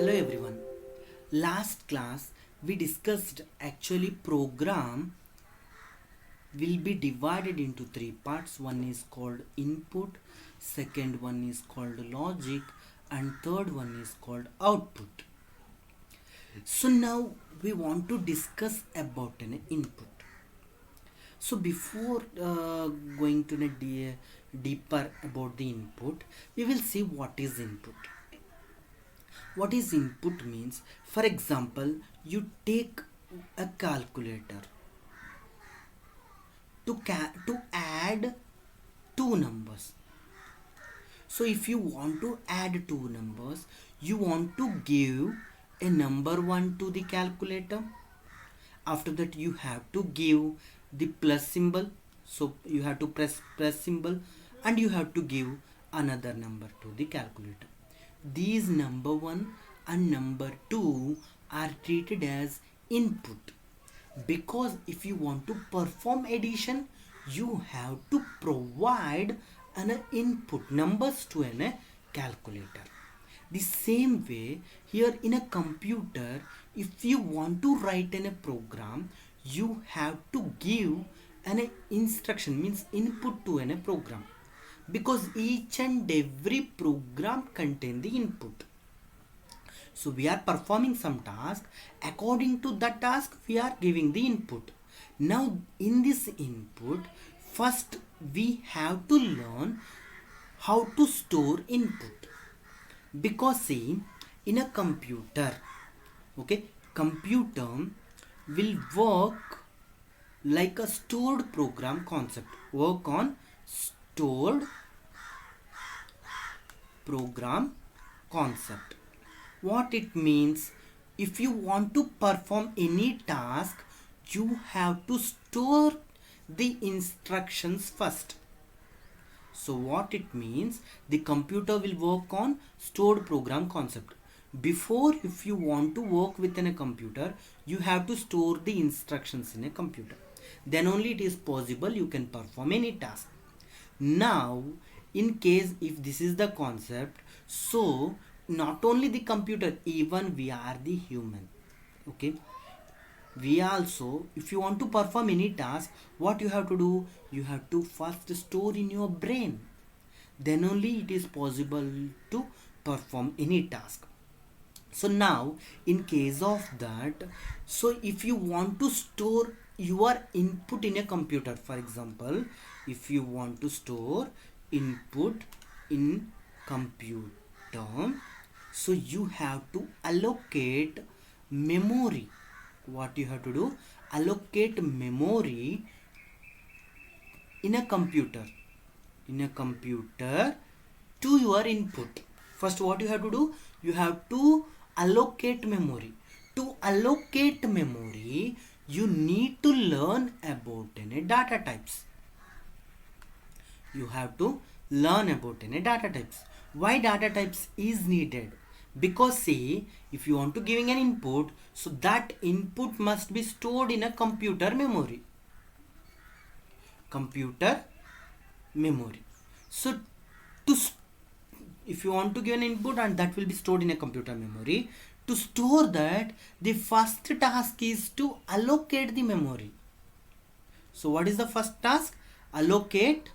Hello everyone. Last class we discussed actually program will be divided into three parts. One is called input, second one is called logic, and third one is called output. So now we want to discuss about an input. So before going to deeper about the input, we will see what is input. What is input means, for example, you take a calculator to add two numbers. So if you want to add two numbers, you want to give a number 1 to the calculator. After that you have to give the plus symbol, so you have to press symbol, and you have to give another number to the calculator. These number 1 and number 2 are treated as input, because if you want to perform addition, you have to provide an input numbers to a calculator. The same way here in a computer, if you want to write in a program, you have to give an instruction, means input to a program, because each and every program contain the input. So we are performing some task. According to that task, we are giving the input. Now in this input, first we have to learn how to store input. Because see, in a computer, okay, computer will work like a stored program concept. Work on stored program concept. What it means, if you want to perform any task, you have to store the instructions first. So what it means, the computer will work on stored program concept. Before, if you want to work within a computer, you have to store the instructions in a computer. Then only it is possible you can perform any task. Now, in case if this is the concept, so not only the computer, even we are the human. Okay. We also, if you want to perform any task, what you have to do, you have to first store in your brain, then only it is possible to perform any task. So now in case of that, so if you want to store your input in a computer, for example, if you want to store input in computer, so you have to allocate memory. What you have to do, allocate memory in a computer to your input. First, what you have to do, you have to allocate memory. To allocate memory, you need to learn about any data types. You have to learn about any data types. Why data types is needed? Because see, if you want to giving an input, so that input must be stored in a computer memory. So if you want to give an input, and that will be stored in a computer memory, to store that, the first task is to allocate the memory. So what is the first task? Allocate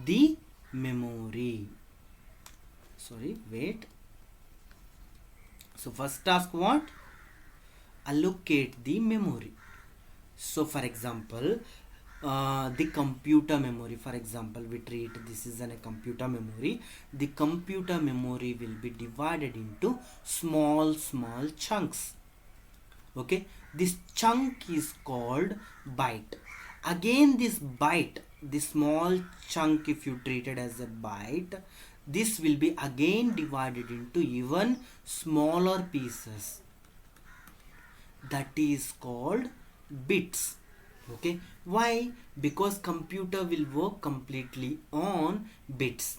the memory. So first task what? Allocate the memory. So for example, the computer memory, for example, we treat this is a computer memory. The computer memory will be divided into small chunks. Okay, this chunk is called byte. Again, this byte, the small chunk, if you treat it as a byte, this will be again divided into even smaller pieces. That is called bits. Okay, why? Because computer will work completely on bits.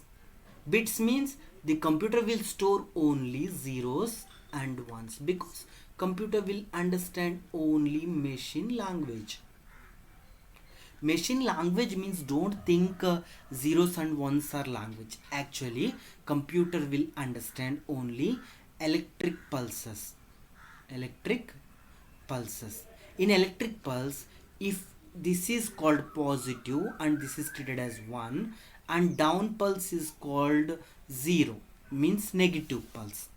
Bits means the computer will store only zeros and ones, because computer will understand only machine language. Machine language means, don't think zeros and ones are language. Actually, computer will understand only electric pulses. Electric pulses. In electric pulse, if this is called positive and this is treated as 1, and down pulse is called 0, means negative pulse.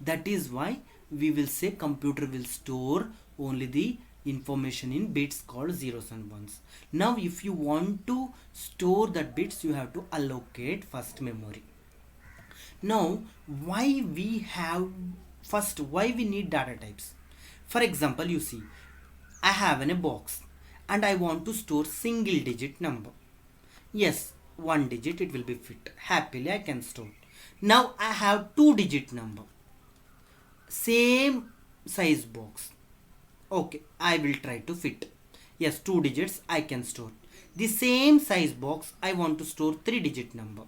That is why we will say computer will store only the information in bits called zeros and ones. Now if you want to store that bits, you have to allocate first memory. Now why we have first, why we need data types? For example, you see, I have in a box and I want to store single digit number. Yes, one digit it will be fit. Happily I can store. Now I have two digit number. Same size box. Okay, I will try to fit. Yes, two digits I can store. The same size box I want to store three digit number.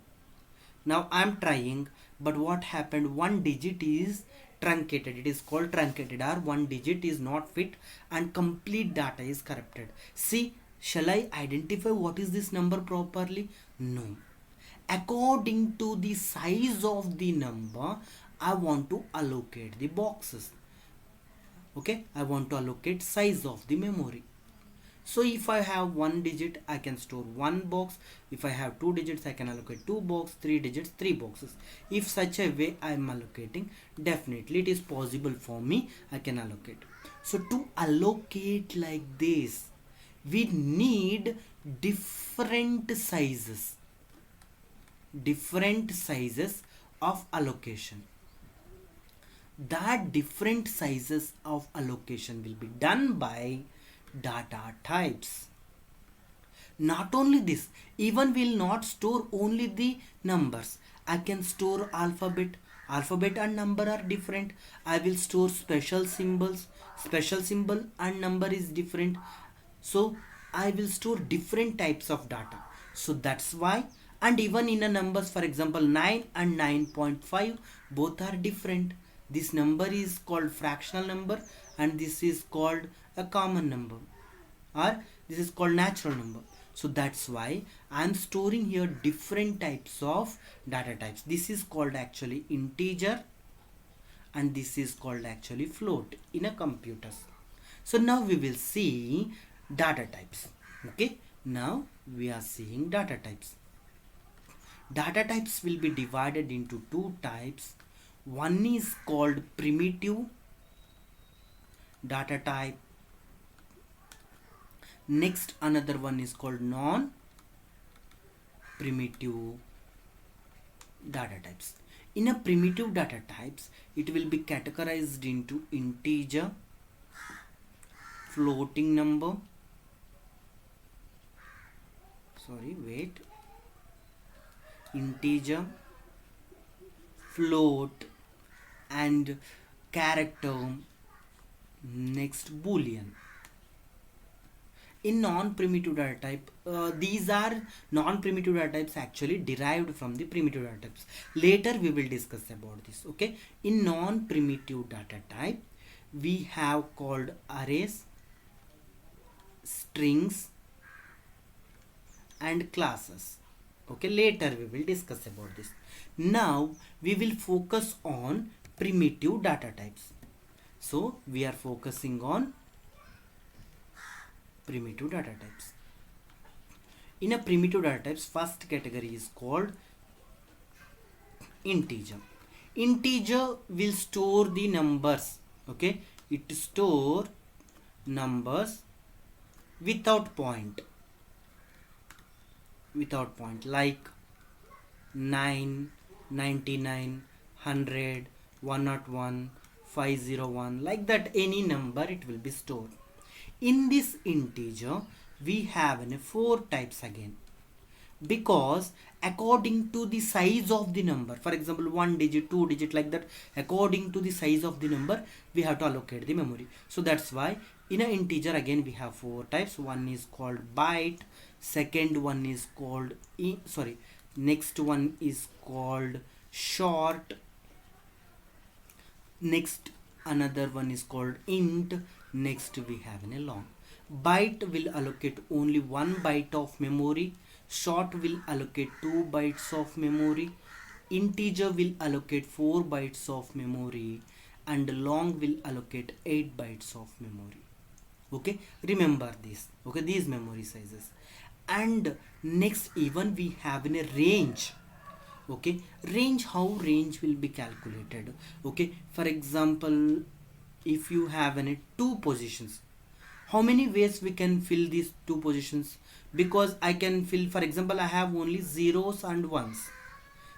Now I am trying, but what happened? One digit is truncated. It is called truncated, or one digit is not fit and complete data is corrupted. See, shall I identify what is this number properly? No. According to the size of the number, I want to allocate the boxes. Okay, I want to allocate size of the memory. So if I have one digit, I can store one box. If I have two digits, I can allocate two boxes. Three digits, three boxes. If such a way I am allocating, definitely it is possible for me, I can allocate. So to allocate like this, we need different sizes of allocation. That different sizes of allocation will be done by data types. Not only this, even will not store only the numbers. I can store alphabet and number are different. I will store special symbols, special symbol and number is different. So I will store different types of data. So that's why, and even in a numbers, for example 9 and 9.5, both are different. This number is called fractional number and this is called a common number, or this is called natural number. So that's why I am storing here different types of data types. This is called actually integer and this is called actually float in a computers. So now we will see data types. Okay, now we are seeing data types. Data types will be divided into two types. One is called primitive data type. Next, another one is called non-primitive data types. In a primitive data types, it will be categorized into integer, floating number, integer, float and character, next boolean. In non-primitive data type, these are non-primitive data types actually derived from the primitive data types. Later we will discuss about this. Okay, in non-primitive data type we have called arrays, strings and classes. Okay, later we will discuss about this. Now we will focus on primitive data types. So we are focusing on primitive data types. In a primitive data types, first category is called integer. Integer will store the numbers. Okay, it store numbers without point, like 9, 99, 100, 101, 501, like that. Any number it will be stored. In this integer we have four types again, because according to the size of the number, for example 1 digit, 2 digit, like that, according to the size of the number we have to allocate the memory. So that's why in an integer again we have four types. One is called byte, second one is called next one is called short, next another one is called int, next we have a long. Byte will allocate only 1 byte of memory, short will allocate 2 bytes of memory, integer will allocate 4 bytes of memory and long will allocate 8 bytes of memory. Okay, remember this. Okay, these memory sizes. And next, even we have in a range. Okay, range, how range will be calculated? Okay, for example, if you have any two positions, how many ways we can fill these two positions? Because I can fill, for example, I have only zeros and ones.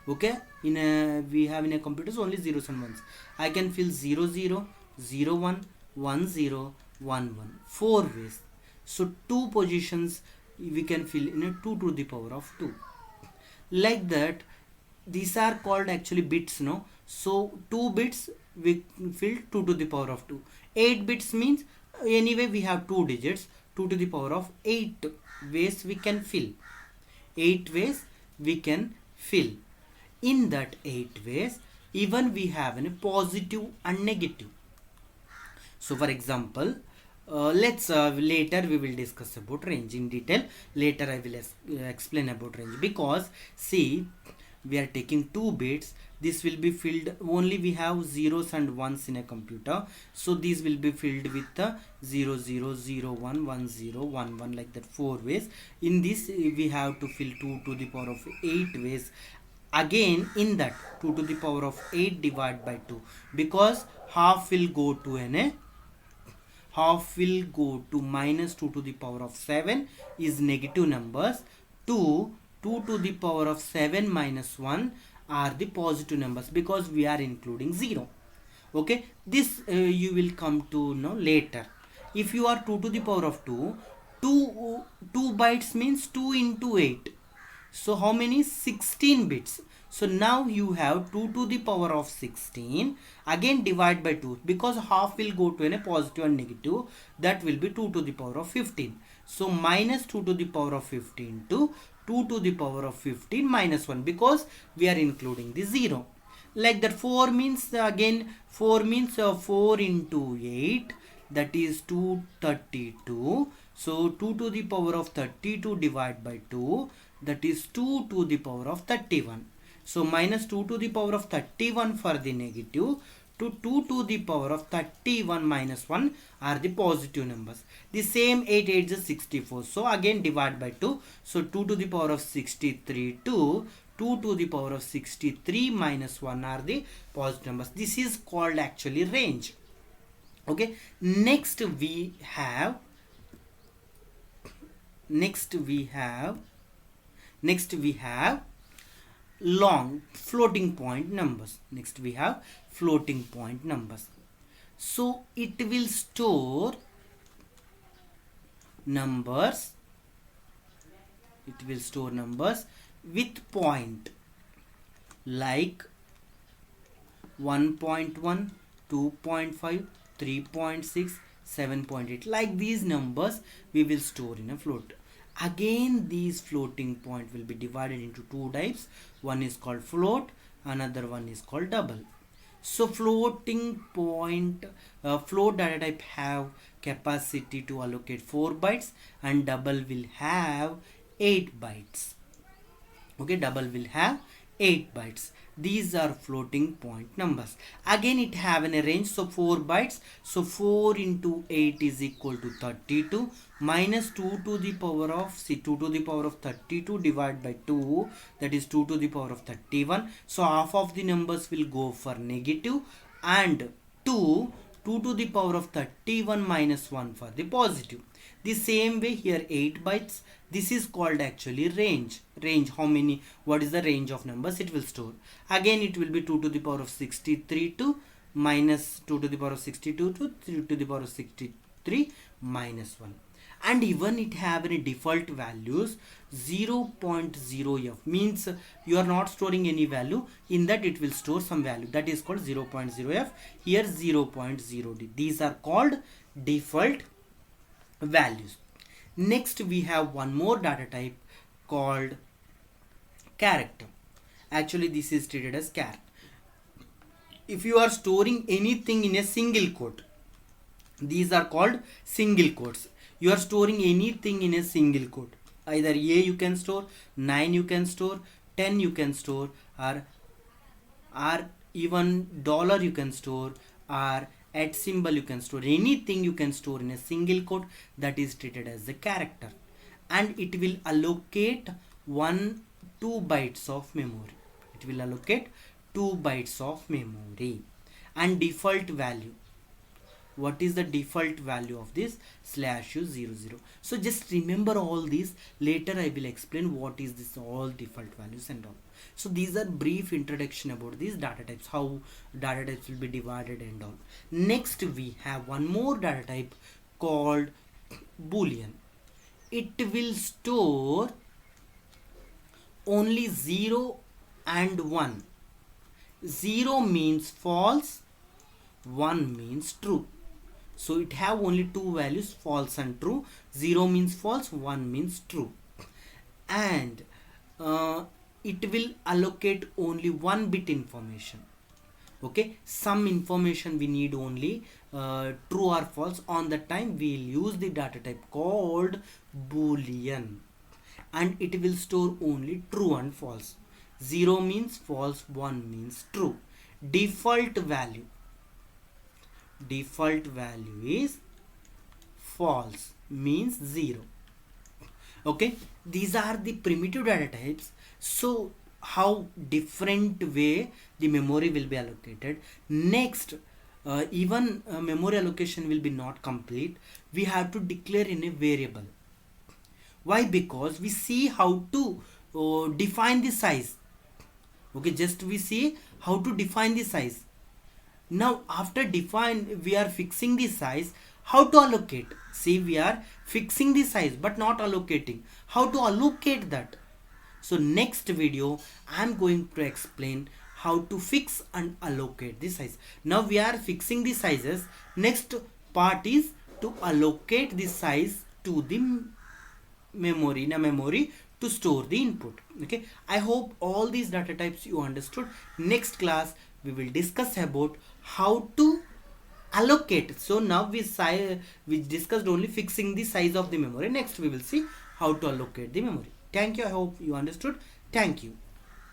Okay, in a we have in a computers only zeros and ones. I can fill 0 0 0 1 1 0 1 1 four ways. So two positions we can fill in a 2 to the power of 2, like that. These are called actually bits, no? So 2 bits we fill 2 to the power of 2. 8 bits means anyway we have 2 digits, 2 to the power of 8 ways we can fill. 8 ways we can fill. In that 8 ways, even we have a positive and negative. So for example, let's later we will discuss about range in detail. Later I will explain about range, because see, we are taking 2 bits. This will be filled, only we have zeros and ones in a computer, so these will be filled with 0 0 0 1 1 0 1 1, like that 4 ways. In this we have to fill 2 to the power of 8 ways. Again, in that 2 to the power of 8 divided by 2, because half will go to half will go to minus 2 to the power of 7 is negative numbers. 2 to the power of 7 minus 1 are the positive numbers, because we are including 0. Okay, this you will come to know later. If you are 2 to the power of 2, 2 bytes means 2 into 8. So how many? 16 bits. So now you have 2 to the power of 16. Again divide by 2, because half will go to a positive and negative. That will be 2 to the power of 15. So minus 2 to the power of 15 to 2 to the power of 15 minus 1, because we are including the 0. Like that 4 means, again 4 means 4 into 8, that is 232. So 2 to the power of 32 divided by 2, that is 2 to the power of 31. So minus 2 to the power of 31 for the negative, to 2 to the power of 31 minus 1 are the positive numbers. The same 8 8 is 64. So again divide by 2. So 2 to the power of 63 to 2 to the power of 63 minus 1 are the positive numbers. This is called actually range. Okay, next we have long floating point numbers. Next we have floating point numbers. So it will store numbers, with point, like 1.1, 2.5, 3.6, 7.8, like these numbers we will store in a float. Again, these floating point will be divided into two types. One is called float, another one is called double. So floating point, float data type have capacity to allocate 4 bytes, and double will have 8 bytes. Okay, double will have 8 bytes. These are floating point numbers. Again, it have a range, so 4 bytes. So 4 into 8 is equal to 32, minus 2 to the power of 2 to the power of 32 divided by 2, that is 2 to the power of 31. So half of the numbers will go for negative, and 2 to the power of 31 minus 1 for the positive. The same way here 8 bytes. This is called actually range. Range, how many, what is the range of numbers it will store. Again, it will be 2 to the power of 63 to minus 2 to the power of 62 to 3 to the power of 63 minus 1. And even it have any default values. 0.0f means you are not storing any value. In that it will store some value, that is called 0.0f. Here 0.0d. These are called default values. Next we have one more data type called character. Actually this is treated as char. If you are storing anything in a single quote, these are called single quotes. You are storing anything in a single quote. Either A you can store, 9 you can store, 10 you can store, or or even dollar you can store, or at symbol you can store. Anything you can store in a single quote, that is treated as a character, and it will allocate 2 bytes of memory. It will allocate 2 bytes of memory. And default value, what is the default value of this /u00? So just remember all these. Later I will explain what is this all default values and all. So these are brief introduction about these data types, how data types will be divided and all. Next we have one more data type called boolean. It will store only 0 and 1. 0 means false, 1 means true. So it have only two values, false and true. 0 means false, 1 means true. And it will allocate only 1 bit information. Okay, some information we need only true or false. On the time we will use the data type called boolean, and it will store only true and false. 0 means false, 1 means true. Default value is false, means 0. Okay, these are the primitive data types. So how different way the memory will be allocated. Next, even memory allocation will be not complete. We have to declare in a variable. Why? Because we see how to define the size. Okay, just we see how to define the size. Now after define, we are fixing the size. How to allocate? See, we are fixing the size but not allocating. How to allocate that? So next video I am going to explain how to fix and allocate the size. Now we are fixing the sizes. Next part is to allocate the size to the memory, in a memory, to store the input. Okay, I hope all these data types you understood. Next class we will discuss about how to allocate. So now we discussed only fixing the size of the memory. Next we will see how to allocate the memory. Thank you. I hope you understood. Thank you.